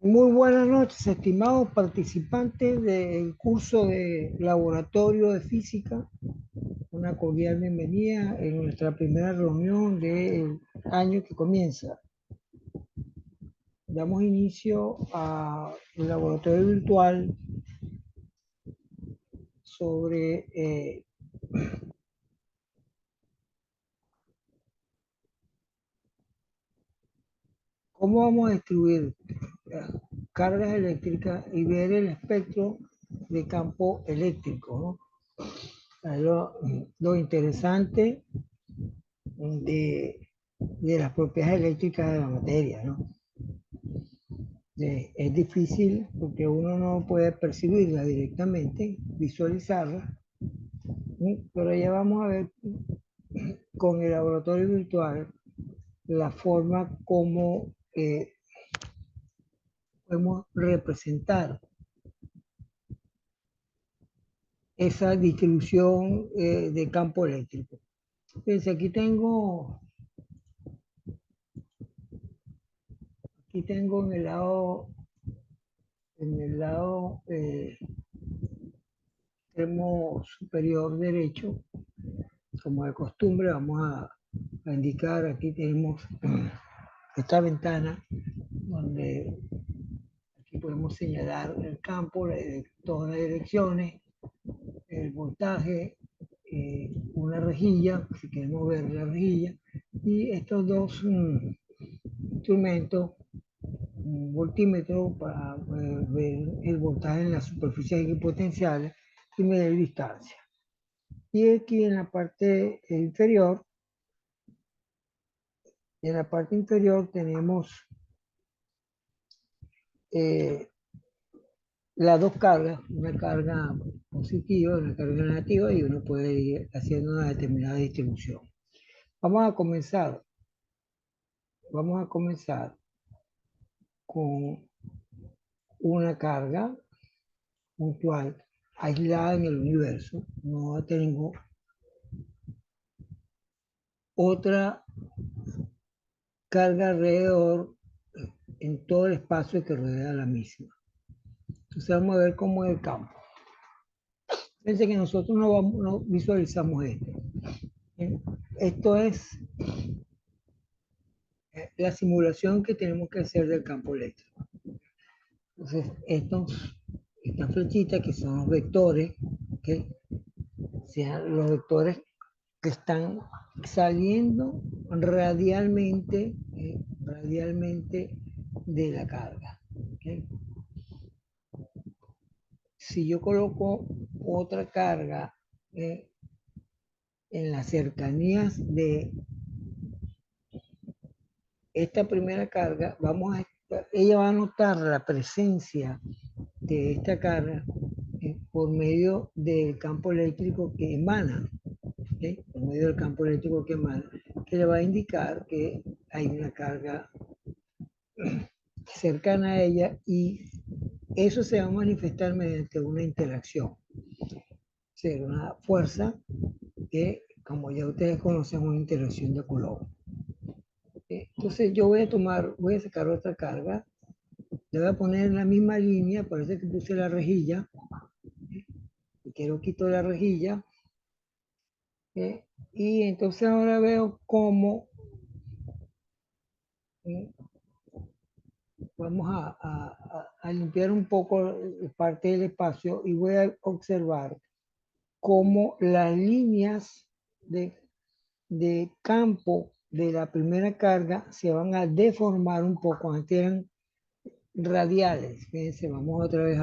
Muy buenas noches, estimados participantes del curso de Laboratorio de Física. Una cordial bienvenida en nuestra primera reunión del año que comienza. Damos inicio al laboratorio virtual sobre cómo vamos a distribuir las cargas eléctricas y ver el espectro de campo eléctrico, ¿no? Lo interesante de las propiedades eléctricas de la materia, ¿no? Es difícil porque uno no puede percibirla directamente, visualizarla, ¿sí? Pero ya vamos a ver con el laboratorio virtual la forma como podemos representar esa distribución de campo eléctrico. Fíjense, aquí tengo en el lado extremo superior derecho, como de costumbre, vamos a indicar, aquí tenemos esta ventana donde aquí podemos señalar el campo, todas las direcciones, el voltaje, una rejilla, si queremos ver la rejilla, y estos dos instrumentos, un voltímetro para ver el voltaje en las superficies equipotenciales y medir distancia. Y aquí en la parte inferior tenemos eh, las dos cargas, una carga positiva, una carga negativa, y uno puede ir haciendo una determinada distribución. Vamos a comenzar, vamos a comenzar con una carga puntual aislada en el universo. No tengo otra carga alrededor en todo el espacio que rodea la misma. Entonces vamos a ver cómo es el campo. Fíjense que nosotros no visualizamos esto. Esto es la simulación que tenemos que hacer del campo eléctrico. Entonces, estas flechitas que son los vectores, ¿okay? Sean los vectores que están saliendo radialmente de la carga. ¿Okay? Si yo coloco otra carga en las cercanías de esta primera carga, ella va a notar la presencia de esta carga por medio del campo eléctrico que emana, ¿okay? Por medio del campo eléctrico que emana, que le va a indicar que hay una carga cercana a ella, y eso se va a manifestar mediante una interacción, o sea, una fuerza que, como ya ustedes conocen, una interacción de Coulomb. Entonces yo voy a sacar otra carga, le voy a poner en la misma línea, parece que puse la rejilla, y quiero quitar la rejilla, y entonces ahora veo cómo vamos a limpiar un poco parte del espacio, y voy a observar cómo las líneas de campo de la primera carga se van a deformar un poco. Antes eran radiales. Fíjense, vamos otra vez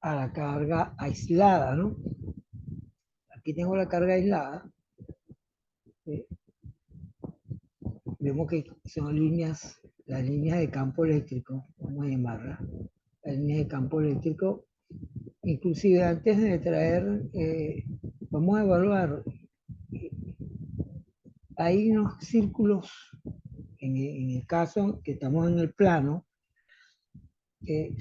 a la carga aislada, ¿no? Aquí tengo la carga aislada. ¿Sí? Vemos que son las líneas de campo eléctrico, vamos a llamarlas, las líneas de campo eléctrico. Inclusive antes de traer, vamos a evaluar, hay unos círculos, en el caso que estamos en el plano,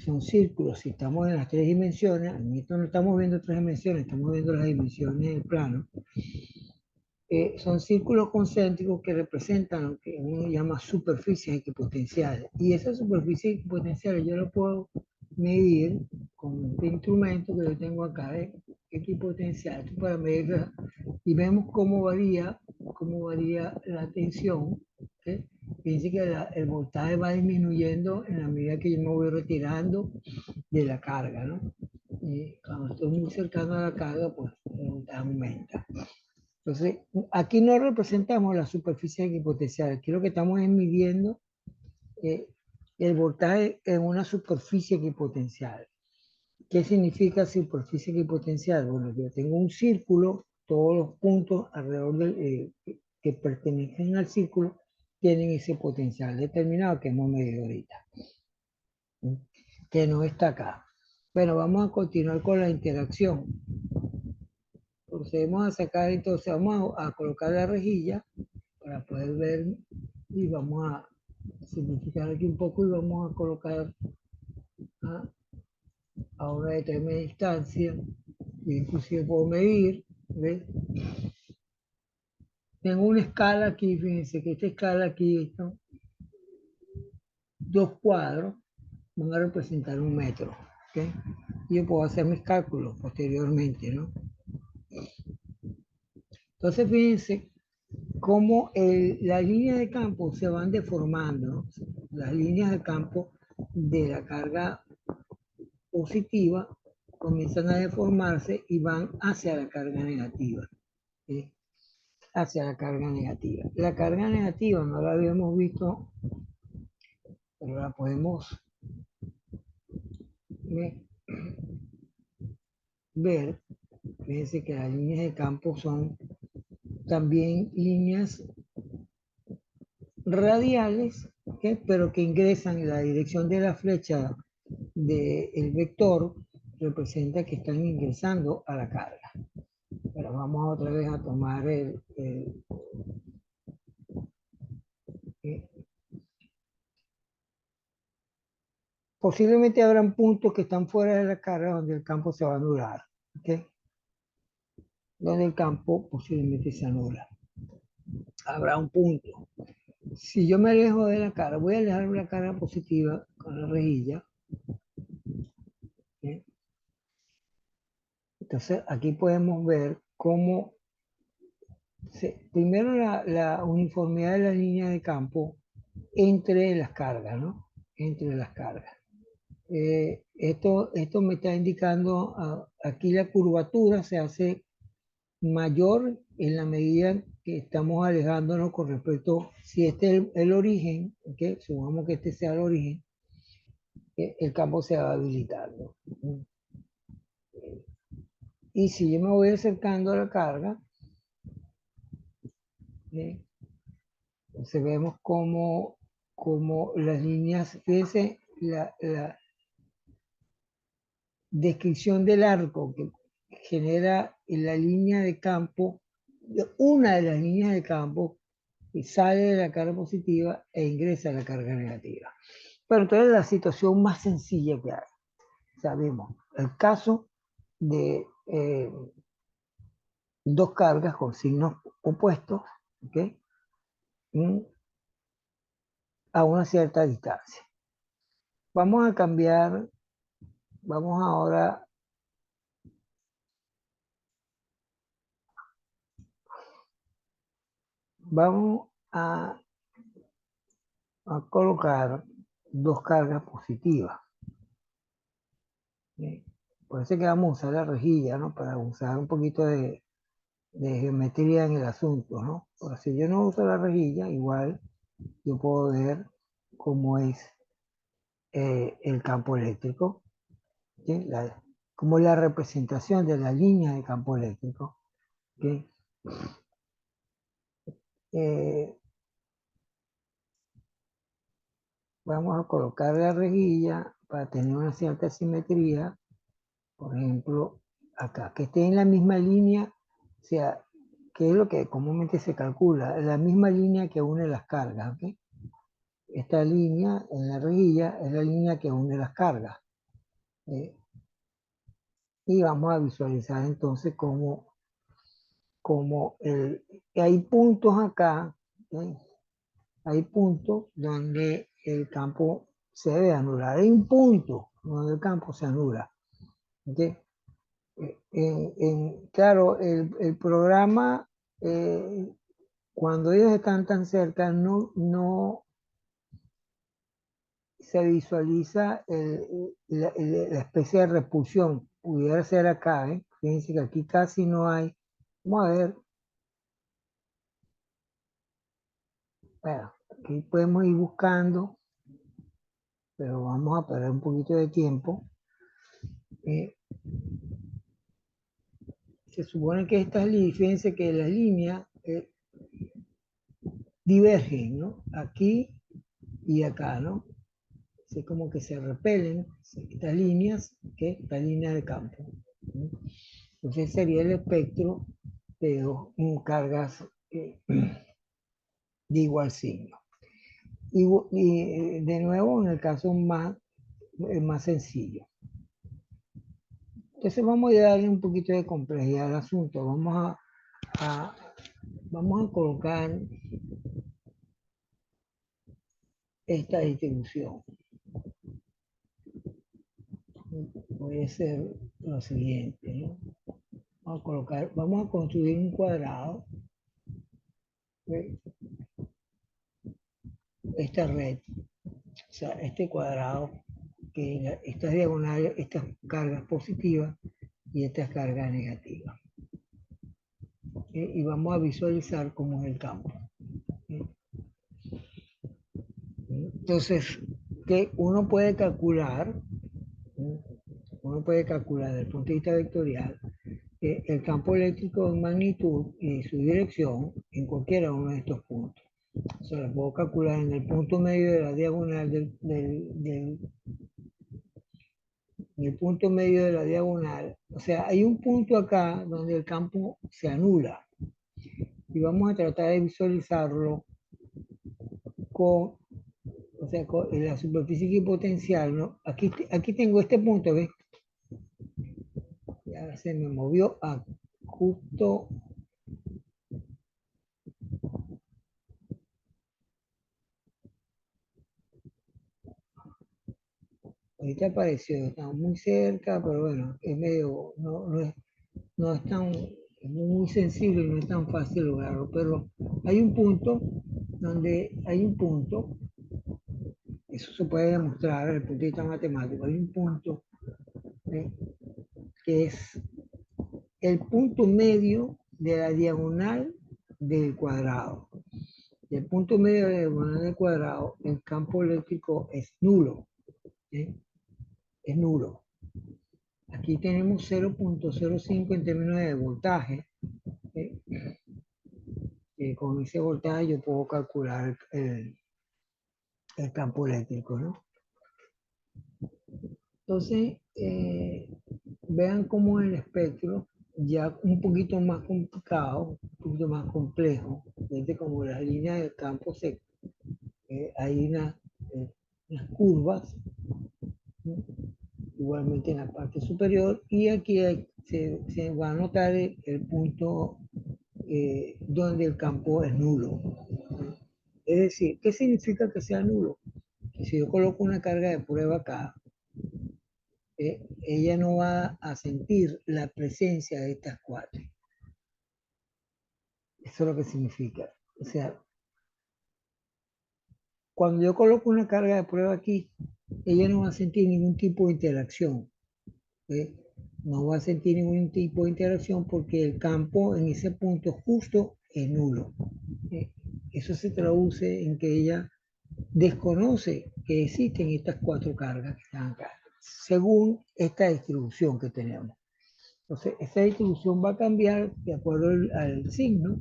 son círculos. Si estamos en las tres dimensiones, en esto no estamos viendo tres dimensiones, estamos viendo las dimensiones del plano. son círculos concéntricos que representan lo que uno llama superficies equipotenciales. Y esas superficies equipotenciales yo las puedo medir con este instrumento que yo tengo acá de equipotencial para medirla y vemos cómo varía la tensión. ¿Okay? Fíjense que el voltaje va disminuyendo en la medida que yo me voy retirando de la carga, ¿no? Y cuando estoy muy cercano a la carga, pues el voltaje aumenta. Entonces, aquí no representamos la superficie equipotencial, aquí lo que estamos es midiendo eh, el voltaje en una superficie equipotencial. ¿Qué significa superficie equipotencial? Bueno, yo tengo un círculo, todos los puntos alrededor que pertenecen al círculo tienen ese potencial determinado que hemos medido ahorita, que no está acá. Bueno, vamos a continuar con la interacción. Procedemos a sacar, entonces vamos a colocar la rejilla para poder ver y vamos a simplificar aquí un poco y vamos a colocar a una determinada distancia, inclusive puedo medir, ¿ves? Tengo una escala aquí, fíjense que esta escala aquí, ¿no? Dos cuadros van a representar un metro, ¿ok? Yo puedo hacer mis cálculos posteriormente, ¿no? Entonces, fíjense cómo las líneas de campo se van deformando, ¿no? Las líneas de campo de la carga positiva comienzan a deformarse y van hacia la carga negativa. ¿Sí? Hacia la carga negativa. La carga negativa no la habíamos visto, pero la podemos ver. Fíjense que las líneas de campo son también líneas radiales, ¿okay? Pero que ingresan en la dirección de la flecha del vector, representa que están ingresando a la carga. Pero vamos otra vez a tomar posiblemente habrán puntos que están fuera de la carga donde el campo se va a anular, ¿okay? Donde el campo posiblemente se anula. Habrá un punto. Si yo me alejo de la carga, voy a alejar la carga positiva con la rejilla. ¿Okay? Entonces aquí podemos ver cómo primero la uniformidad de la línea de campo entre las cargas, ¿no? Entre las cargas. Esto me está indicando, aquí la curvatura se hace mayor en la medida que estamos alejándonos con respecto, si este es el origen, ¿okay? Supongamos que este sea el origen, el campo se va habilitando. Y si yo me voy acercando a la carga, entonces vemos como las líneas, fíjense, la descripción del arco que genera en la línea de campo, una de las líneas de campo que sale de la carga positiva e ingresa a la carga negativa. Pero entonces la situación más sencilla que hay, sabemos, el caso de dos cargas con signos opuestos, ¿okay? A una cierta distancia. Vamos a cambiar, vamos ahora vamos a colocar dos cargas positivas. ¿Sí? Por eso que vamos a usar la rejilla, ¿no? Para usar un poquito de geometría en el asunto, ¿no? Pero si yo no uso la rejilla, igual yo puedo ver cómo es el campo eléctrico, ¿sí? Como la representación de la línea de campo eléctrico. ¿Sí? Vamos a colocar la rejilla para tener una cierta simetría. Por ejemplo, acá, que esté en la misma línea, o sea, que es lo que comúnmente se calcula, la misma línea que une las cargas. ¿Okay? Esta línea en la rejilla es la línea que une las cargas. Y vamos a visualizar entonces cómo como hay puntos acá, ¿sí? Hay puntos donde el campo se debe anular. Hay un punto donde el campo se anula. ¿Okay? Claro, el programa, cuando ellos están tan cerca, no se visualiza la especie de repulsión. Pudiera ser acá, ¿eh? Fíjense que aquí casi no hay. Vamos a ver. Bueno, aquí podemos ir buscando, pero vamos a perder un poquito de tiempo. Se supone que estas líneas, fíjense que las líneas divergen, ¿no? Aquí y acá, ¿no? Es como que se repelen estas líneas, que esta línea de campo, ¿no? Entonces sería el espectro de dos cargas de igual signo. Y de nuevo, en el caso más sencillo. Entonces vamos a darle un poquito de complejidad al asunto. Vamos a colocar esta distribución. Puede ser lo siguiente, ¿no? Vamos a construir un cuadrado, ¿sí? Esta red, o sea, este cuadrado, que estas diagonales, estas cargas positivas y estas cargas negativas. ¿Sí? Y vamos a visualizar cómo es el campo. ¿Sí? Entonces, que uno puede calcular, ¿sí? Uno puede calcular desde el punto de vista vectorial el campo eléctrico en magnitud y su dirección en cualquiera uno de estos puntos. O sea, lo puedo calcular en el punto medio de la diagonal en el punto medio de la diagonal. O sea, hay un punto acá donde el campo se anula. Y vamos a tratar de visualizarlo con, o sea, con la superficie equipotencial, ¿no? Aquí tengo este punto, ¿ves? Ya se me movió a justo. Ahorita apareció, está muy cerca, pero bueno, es medio, no es tan, es muy sensible y no es tan fácil lograrlo, pero hay un punto eso se puede demostrar desde el punto de vista matemático, hay un punto, ¿sí? Que es el punto medio de la diagonal del cuadrado. Del punto medio de la diagonal del cuadrado, el campo eléctrico es nulo, ¿sí? Es nulo. Aquí tenemos 0.05 en términos de voltaje. ¿Sí? Con ese voltaje yo puedo calcular el campo eléctrico, ¿no? Entonces, vean cómo el espectro, ya un poquito más complicado, un poquito más complejo, desde como las líneas del campo hay unas curvas, ¿no? Igualmente en la parte superior, y aquí se va a notar el punto donde el campo es nulo. Es decir, ¿qué significa que sea nulo? Que si yo coloco una carga de prueba acá, ella no va a sentir la presencia de estas cuatro. Eso es lo que significa. O sea, cuando yo coloco una carga de prueba aquí, ella no va a sentir ningún tipo de interacción. ¿Eh? No va a sentir ningún tipo de interacción porque el campo en ese punto justo es nulo. ¿Eh? Eso se traduce en que ella desconoce que existen estas cuatro cargas que están acá, según esta distribución que tenemos. Entonces, esa distribución va a cambiar de acuerdo al signo.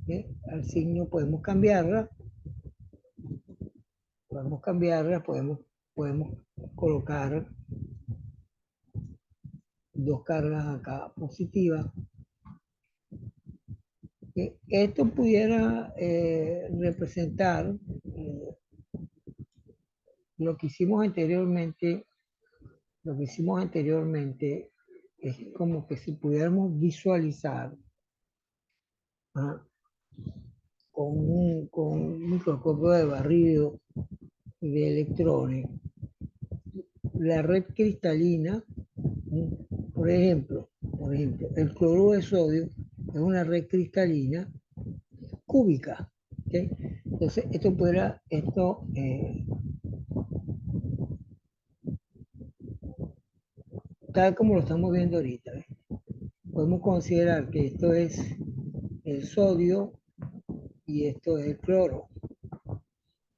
¿Eh? Al signo podemos colocar dos cargas acá positivas. Esto pudiera representar lo que hicimos anteriormente. Lo que hicimos anteriormente es como que si pudiéramos visualizar ¿ah? Con un microscopio de barrido de electrones, la red cristalina, por ejemplo, el cloruro de sodio es una red cristalina cúbica. ¿Okay? Entonces, tal como lo estamos viendo ahorita, ¿ves? Podemos considerar que esto es el sodio y esto es el cloro.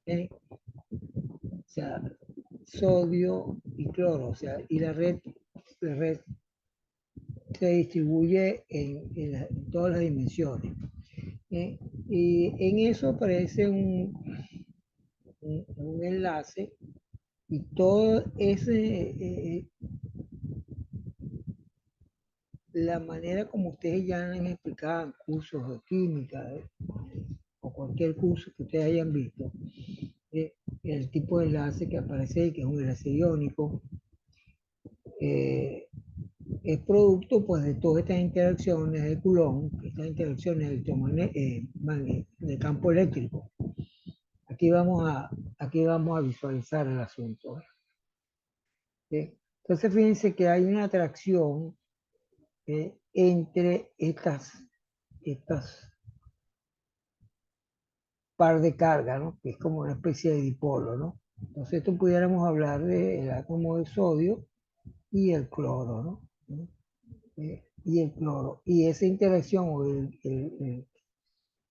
¿Okay? O sea, sodio y cloro, o sea, y la red se distribuye en todas las dimensiones. ¿Eh? Y en eso aparece un enlace y todo ese, la manera como ustedes ya han explicado en cursos de química, o cualquier curso que ustedes hayan visto, el tipo de enlace que aparece ahí, que es un enlace iónico, eh, es producto pues de todas estas interacciones de Coulomb, estas interacciones de campo eléctrico. Aquí vamos a visualizar el asunto. ¿Sí? Entonces fíjense que hay una atracción entre estas par de carga, ¿no? Que es como una especie de dipolo, ¿no? Entonces esto pudiéramos hablar del átomo de sodio y el cloro, ¿no? Y el cloro. Y esa interacción o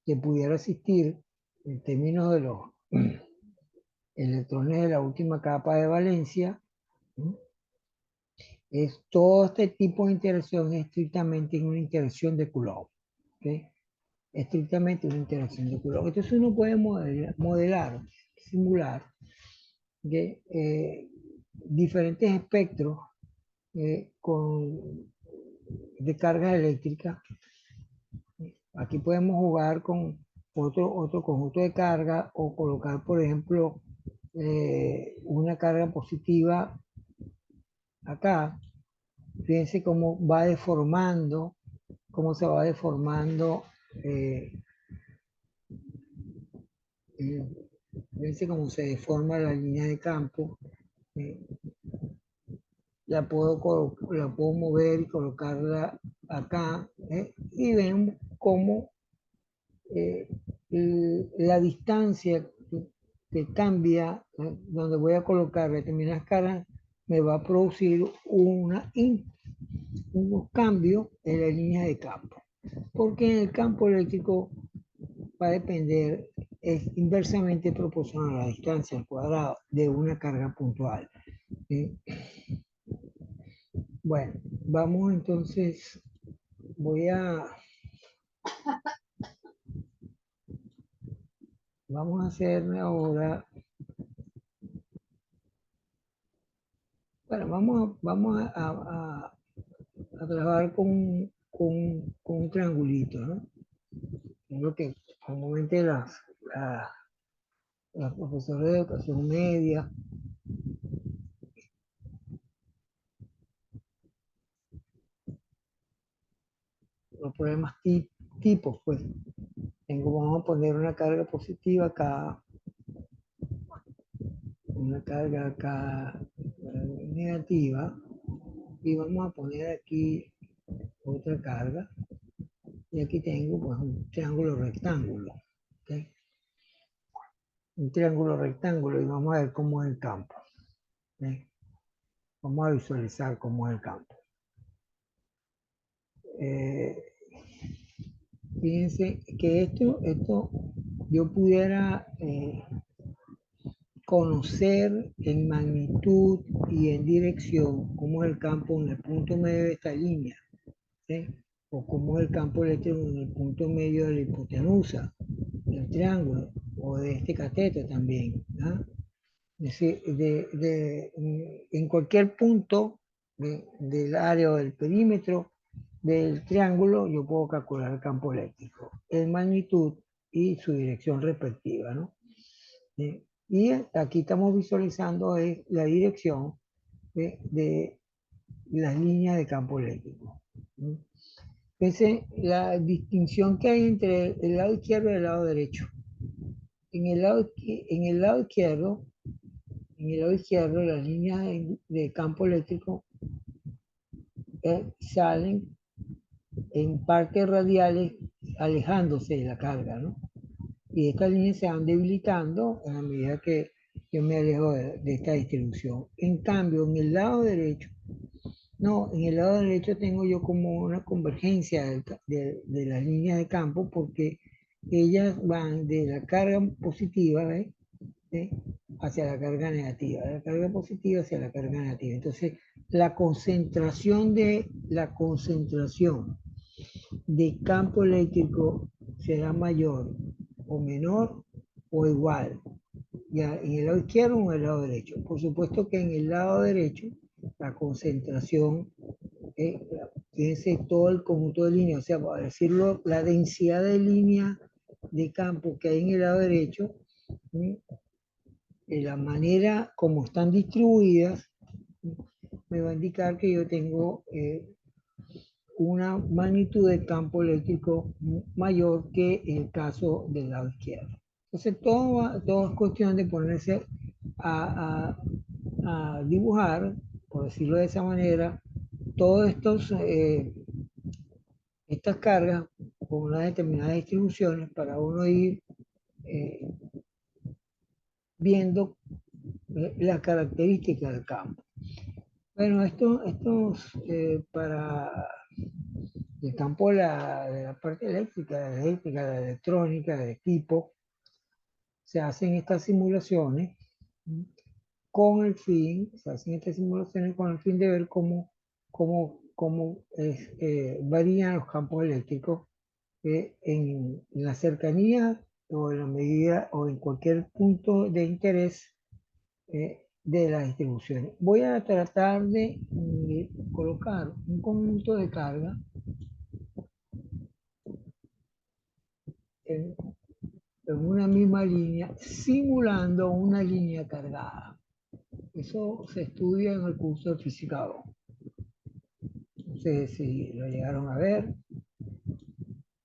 que pudiera existir en términos de los electrones de la última capa de valencia, ¿no? Es todo este tipo de interacción es estrictamente una interacción de Coulomb. ¿Okay? Estrictamente una interacción de Coulomb. Entonces uno puede modelar, simular diferentes espectros de cargas eléctricas. Aquí podemos jugar con otro conjunto de carga o colocar, por ejemplo, una carga positiva acá. Fíjense cómo va deformando, cómo se va deformando. eh, eh, Fíjense cómo se deforma la línea de campo. eh, la puedo mover y colocarla acá. Y ven cómo eh, la distancia que cambia, donde voy a colocar determinadas caras, me va a producir unos cambios en la línea de campo. Porque en el campo eléctrico va a depender, es inversamente proporcional a la distancia al cuadrado de una carga puntual. ¿Sí? Bueno, vamos entonces, voy a, vamos a hacer ahora, bueno, vamos a trabajar con un triangulito, ¿no? Es lo que comúnmente las profesoras de educación media, los problemas tipos, pues, vamos a poner una carga positiva acá, una carga acá negativa, y vamos a poner aquí otra carga, y aquí tengo pues un triángulo rectángulo, ¿okay? Un triángulo rectángulo, y vamos a ver cómo es el campo, ¿okay? Vamos a visualizar cómo es el campo. Eh, Fíjense que esto yo pudiera conocer en magnitud y en dirección cómo es el campo en el punto medio de esta línea, ¿sí? O cómo es el campo eléctrico en el punto medio de la hipotenusa del triángulo o de este cateto también, ¿ah? Es decir, en cualquier punto del área o del perímetro del triángulo yo puedo calcular el campo eléctrico, en magnitud y su dirección respectiva, ¿no? Y aquí estamos visualizando la dirección de las líneas de campo eléctrico. Fíjense la distinción que hay entre el lado izquierdo y el lado derecho. En el lado izquierdo, las líneas de campo eléctrico salen en partes radiales alejándose de la carga, ¿no? Y estas líneas se van debilitando a medida que yo me alejo de esta distribución. En cambio, en el lado derecho, no, en el lado derecho tengo yo como una convergencia de las líneas de campo porque ellas van de la carga positiva, ¿ves? ¿Sí? Hacia la carga negativa, de la carga positiva hacia la carga negativa. Entonces, la concentración de campo eléctrico será mayor o menor o igual, ya en el lado izquierdo o en el lado derecho. Por supuesto que en el lado derecho la concentración, fíjense todo el conjunto de líneas, o sea, para decirlo, la densidad de línea de campo que hay en el lado derecho, de la manera como están distribuidas, me va a indicar que yo tengo una magnitud de campo eléctrico mayor que el caso del lado izquierdo. Entonces, todo es cuestión de ponerse a, a dibujar, por decirlo de esa manera, todas estas cargas con unas determinadas distribuciones para uno ir eh, viendo las características del campo. Bueno, para el campo de la parte eléctrica, de la electrónica, del equipo, se hacen estas simulaciones con el fin de ver cómo varían los campos eléctricos en la cercanía o en la medida o en cualquier punto de interés de las distribuciones. Voy a tratar de colocar un conjunto de carga en, en una misma línea, simulando una línea cargada. Eso se estudia en el curso de física 2. No sé si lo llegaron a ver.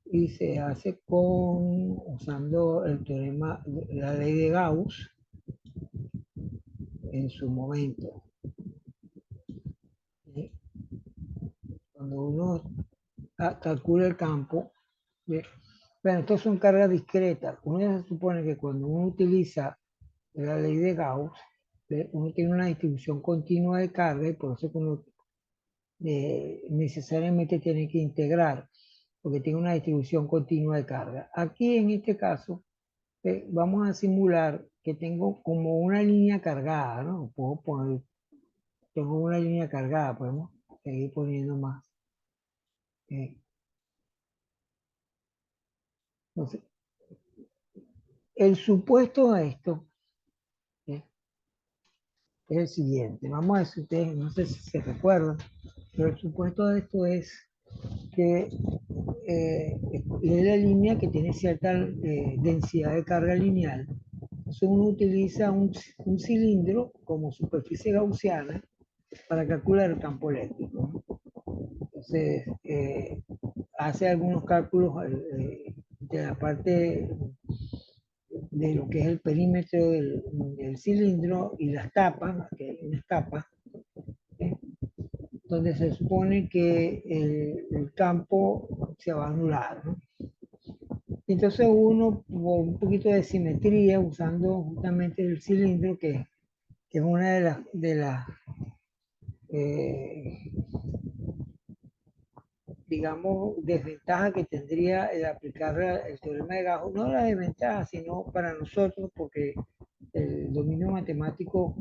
Y se hace usando el teorema, la ley de Gauss en su momento. Cuando uno calcula el campo, bueno, estos son cargas discretas. Uno se supone que cuando uno utiliza la ley de Gauss, uno tiene una distribución continua de carga y por eso uno necesariamente tiene que integrar, porque tiene una distribución continua de carga. Aquí en este caso, vamos a simular que tengo como una línea cargada, ¿no? Tengo una línea cargada, podemos seguir poniendo más. Entonces, el supuesto de esto eh, es el siguiente. Vamos a decir, ustedes, no sé si se recuerdan, pero el supuesto de esto es que es la línea que tiene cierta densidad de carga lineal. Entonces uno utiliza un cilindro como superficie gaussiana para calcular el campo eléctrico. Entonces, hace algunos cálculos de la parte de lo que es el perímetro del cilindro y las tapas, que hay unas tapas, ¿eh? Donde se supone que el campo se va a anular, ¿no? Entonces uno, por un poquito de simetría, usando justamente el cilindro, que es una de las eh, digamos, desventaja que tendría el aplicar el teorema de Gauss, no la desventaja, sino para nosotros, porque el dominio matemático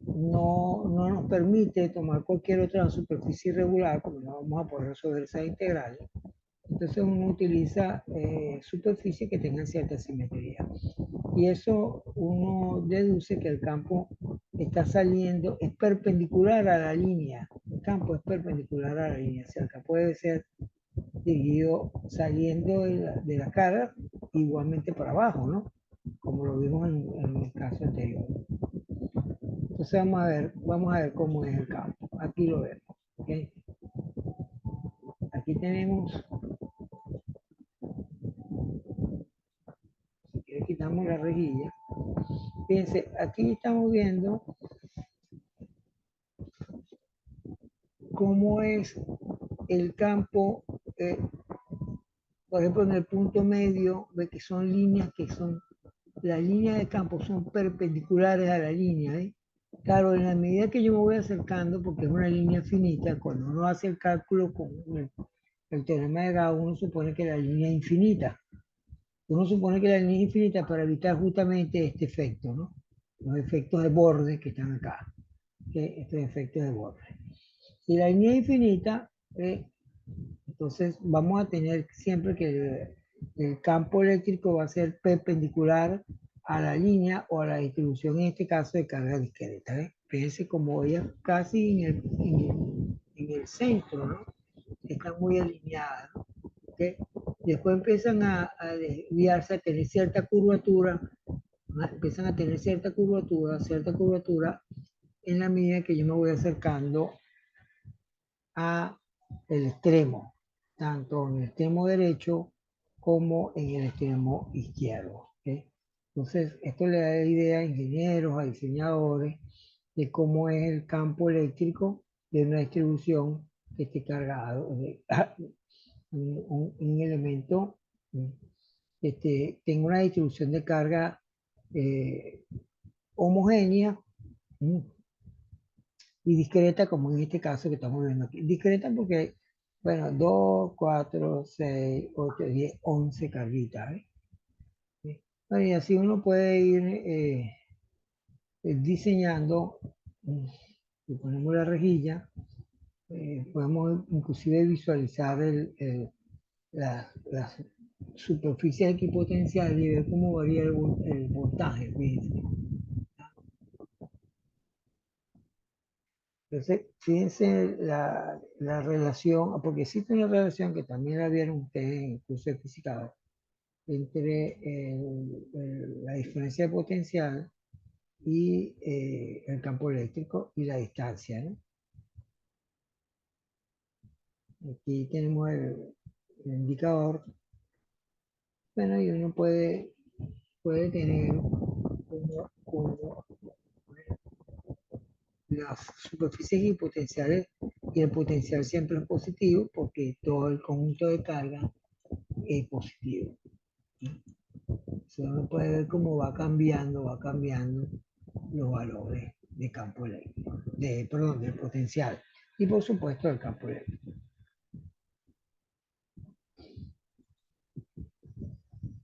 no nos permite tomar cualquier otra superficie irregular, como no vamos a poder resolver esas integrales. Entonces uno utiliza superficies que tengan cierta simetría. Y eso uno deduce que el campo está saliendo, es perpendicular a la línea. El campo es perpendicular a la línea. O sea, el campo debe ser dirigido saliendo de la cara igualmente para abajo, ¿no? Como lo vimos en el caso anterior. Entonces vamos a ver cómo es el campo. Aquí lo vemos. ¿Okay? Aquí aquí tenemos, si quitamos la rejilla, fíjense, aquí estamos viendo cómo es el campo, por ejemplo, en el punto medio, ve que son líneas que son, las líneas de campo son perpendiculares a la línea, ¿eh? Claro, en la medida que yo me voy acercando, porque es una línea finita, cuando uno hace el cálculo con el teorema de Gauss, uno supone que la línea es infinita. Uno supone que la línea es infinita para evitar justamente este efecto, ¿no? Los efectos de borde que están acá, que estos efectos de borde. Si la línea es infinita, entonces vamos a tener siempre que el campo eléctrico va a ser perpendicular a la línea o a la distribución, en este caso, de carga discreta. Fíjense como ella casi en el centro, ¿no? Están muy alineadas, ¿no? ¿Okay? Después empiezan a desviarse, a tener cierta curvatura, ¿no? Empiezan a tener cierta curvatura en la medida que yo me voy acercando a el extremo, tanto en el extremo derecho como en el extremo izquierdo. ¿Okay? Entonces, esto le da idea a ingenieros, a diseñadores, de cómo es el campo eléctrico de una distribución que esté cargado de un elemento que tenga una distribución de carga homogénea y discreta, como en este caso que estamos viendo aquí. Discreta porque, bueno, 2, 4, 6, 8, 10, 11 carguitas. ¿Sí? Bueno, y así uno puede ir diseñando, si ponemos la rejilla, podemos inclusive visualizar la superficie equipotencial y ver cómo varía el voltaje. Fíjense. Entonces, fíjense la relación, porque existe una relación que también la vieron ustedes en el curso de física, entre la diferencia de potencial y el campo eléctrico y la distancia, ¿no? Aquí tenemos el indicador. Bueno, y uno puede tener como las superficies y potenciales, y el potencial siempre es positivo porque todo el conjunto de carga es positivo. Se uno puede ver cómo va cambiando los valores de campo eléctrico, perdón, del potencial y por supuesto del campo eléctrico.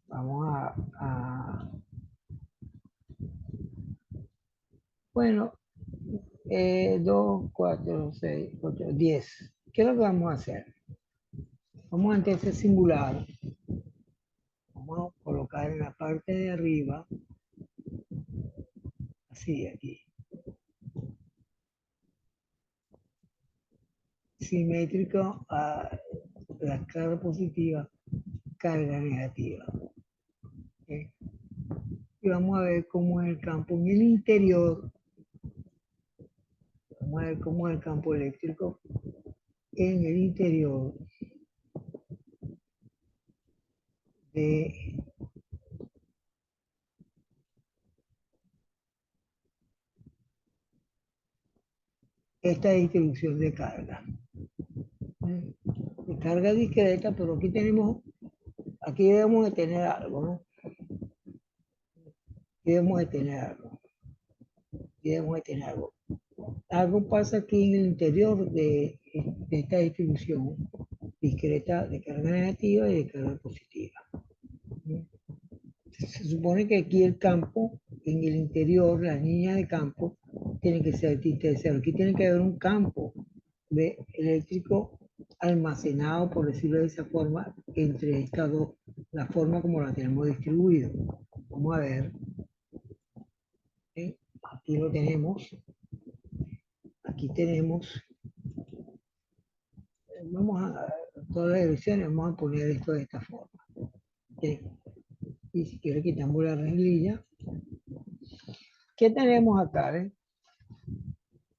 Vamos bueno, 2, 4, 6, 8, 10. ¿Qué es lo que vamos a hacer? Vamos a entonces singular. Vamos a colocar en la parte de arriba, así aquí, simétrico a la carga positiva, carga negativa. ¿Okay? Y vamos a ver cómo es el campo en el interior. Vamos a ver cómo es el campo eléctrico en el interior de esta distribución de carga. De carga discreta, pero aquí debemos de tener algo, ¿no? Debemos de tener algo. Debemos de tener algo. Algo pasa aquí en el interior de esta distribución discreta de carga negativa y de carga positiva. Se supone que aquí el campo, en el interior, las líneas de campo, tienen que ser de cero. Aquí tiene que haber un campo eléctrico almacenado, por decirlo de esa forma, entre estas dos, la forma como la tenemos distribuido. Vamos a ver. ¿Sí? Aquí lo tenemos. Aquí tenemos. Vamos a todas las direcciones, vamos a poner esto de esta forma. ¿Sí? Y si quiero quitamos la reglilla. ¿Qué tenemos acá?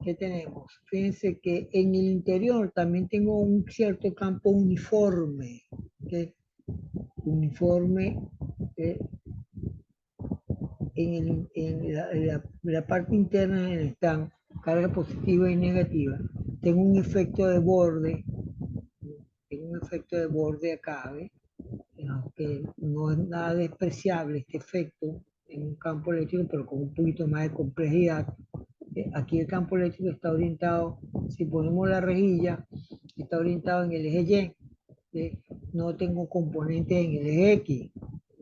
¿qué tenemos? Fíjense que en el interior también tengo un cierto campo uniforme, ¿ok? Uniforme eh, en la parte interna del stand, carga positiva y negativa. Tengo un efecto de borde, acá, ¿ves? Que no es nada despreciable este efecto en un campo eléctrico, pero con un poquito más de complejidad. Aquí el campo eléctrico está orientado, si ponemos la rejilla, está orientado en el eje Y, no tengo componentes en el eje X.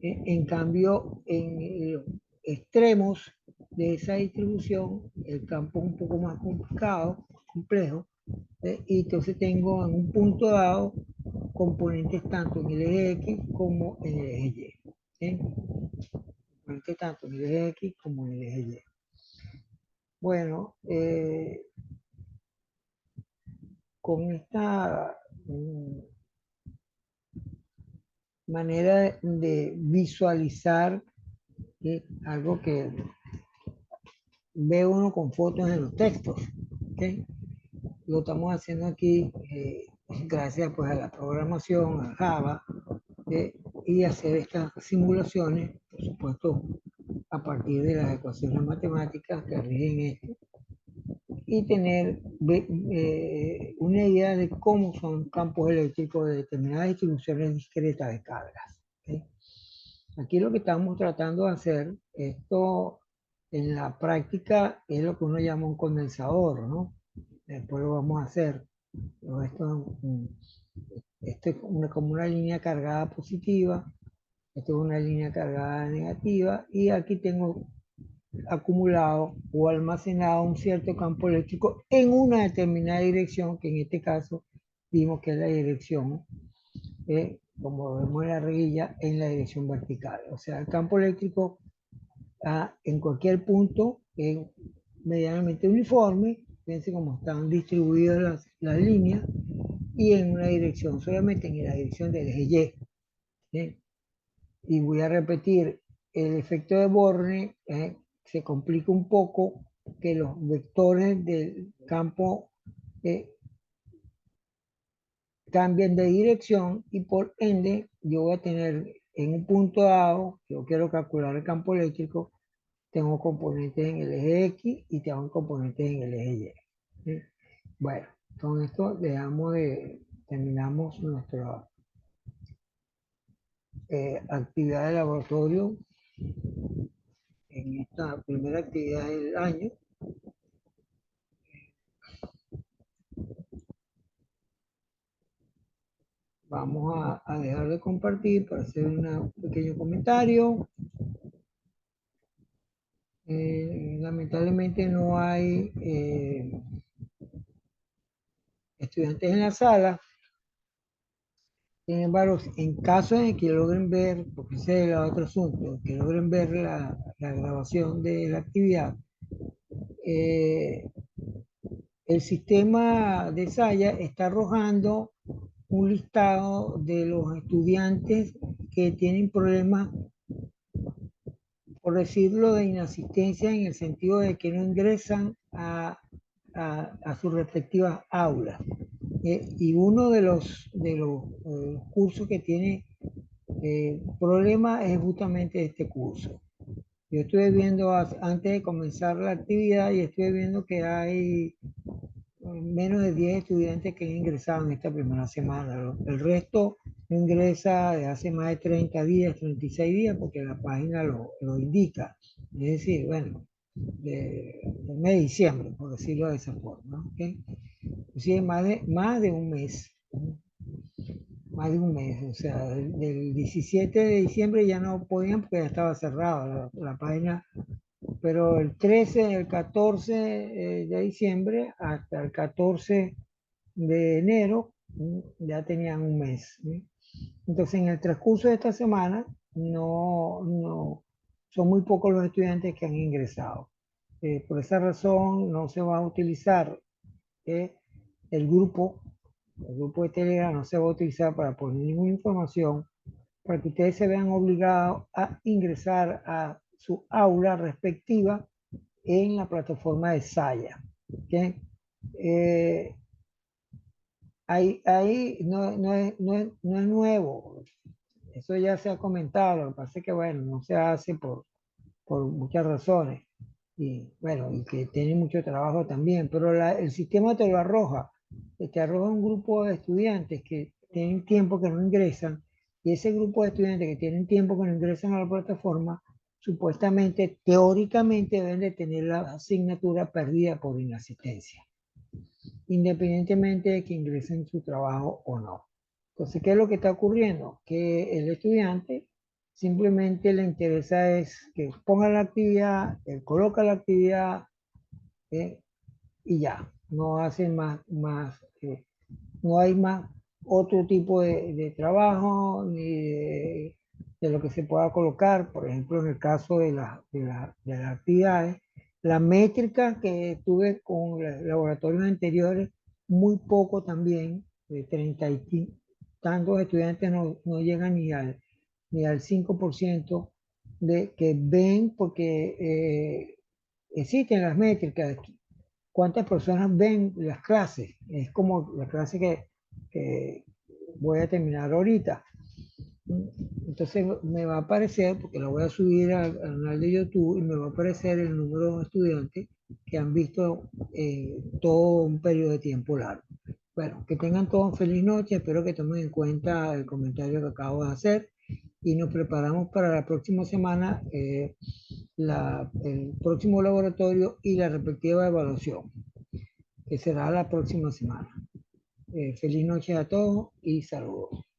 En cambio, en los extremos de esa distribución, el campo es un poco más complicado, complejo, y entonces tengo en un punto dado componentes tanto en el eje X como en el eje Y. ¿Sí? Componentes tanto en el eje X como en el eje Y. Bueno, con esta manera de visualizar algo que ve uno con fotos en los textos, ¿okay? Lo estamos haciendo aquí gracias pues, a la programación, a Java, y hacer estas simulaciones, por supuesto, a partir de las ecuaciones matemáticas que rigen esto, y tener una idea de cómo son campos eléctricos de determinadas distribuciones discretas de cargas. ¿Okay? Aquí lo que estamos tratando de hacer, esto en la práctica es lo que uno llama un condensador, ¿no? Después lo vamos a hacer. Pero esto es como una línea cargada positiva, esto es una línea cargada negativa, y aquí tengo acumulado o almacenado un cierto campo eléctrico en una determinada dirección, que en este caso vimos que es la dirección, como vemos en la rejilla, en la dirección vertical. O sea, el campo eléctrico en cualquier punto es medianamente uniforme, fíjense cómo están distribuidas las líneas, y en una dirección, solamente en la dirección del eje Y. ¿Sí? Y voy a repetir, el efecto de Borne se complica un poco, que los vectores del campo cambian de dirección, y por ende yo voy a tener en un punto dado, yo quiero calcular el campo eléctrico, tengo componentes en el eje X y tengo componentes en el eje Y. ¿Sí? Bueno, con esto terminamos nuestra actividad de laboratorio en esta primera actividad del año. Vamos a dejar de compartir para hacer un pequeño comentario. Lamentablemente no hay estudiantes en la sala. Sin embargo, en caso de que logren ver, porque ese es el otro asunto, que logren ver la grabación de la actividad, el sistema de Saya está arrojando un listado de los estudiantes que tienen problemas, por decirlo, de inasistencia, en el sentido de que no ingresan a sus respectivas aulas. Y uno de los cursos que tiene problemas es justamente este curso. Yo estuve viendo antes de comenzar la actividad, y estuve viendo que hay menos de 10 estudiantes que han ingresado en esta primera semana. El resto no ingresa de hace más de 30 días, 36 días, porque la página lo indica. Es decir, bueno, del mes de diciembre, por decirlo de esa forma. ¿Okay? Inclusive más de un mes. Más de un mes. O sea, del 17 de diciembre ya no podían porque ya estaba cerrada la página, pero el 13, el 14 de diciembre hasta el 14 de enero ya tenían un mes. Entonces, en el transcurso de esta semana, son muy pocos los estudiantes que han ingresado. Por esa razón, no se va a utilizar eh, el grupo, el grupo de Telegram no se va a utilizar para poner ninguna información, para que ustedes se vean obligados a ingresar a su aula respectiva en la plataforma de Saya. ¿Ok? Eh, ahí no es nuevo, eso ya se ha comentado, lo que pasa es que, bueno, no se hace por muchas razones, y bueno, y que tiene mucho trabajo también, pero el sistema te lo arroja, te arroja un grupo de estudiantes que tienen tiempo que no ingresan, y ese grupo de estudiantes que tienen tiempo que no ingresan a la plataforma, supuestamente, teóricamente deben de tener la asignatura perdida por inasistencia, independientemente de que ingresen su trabajo o no. Entonces, ¿qué es lo que está ocurriendo? Que el estudiante simplemente le interesa es que ponga la actividad, él coloca la actividad eh, y ya, no hacen no hay más otro tipo de trabajo ni de lo que se pueda colocar, por ejemplo, en el caso de las actividades, la métrica que tuve con los laboratorios anteriores, muy poco también, de 30 y tantos estudiantes no llegan ni al 5% de que ven, porque existen las métricas, cuántas personas ven las clases. Es como la clase que voy a terminar ahorita. Entonces me va a aparecer, porque lo voy a subir al canal de YouTube, y me va a aparecer el número de estudiantes que han visto todo un periodo de tiempo largo. Bueno, que tengan todos feliz noche, espero que tomen en cuenta el comentario que acabo de hacer y nos preparamos para la próxima semana, el próximo laboratorio y la respectiva evaluación, que será la próxima semana. Feliz noche a todos y saludos.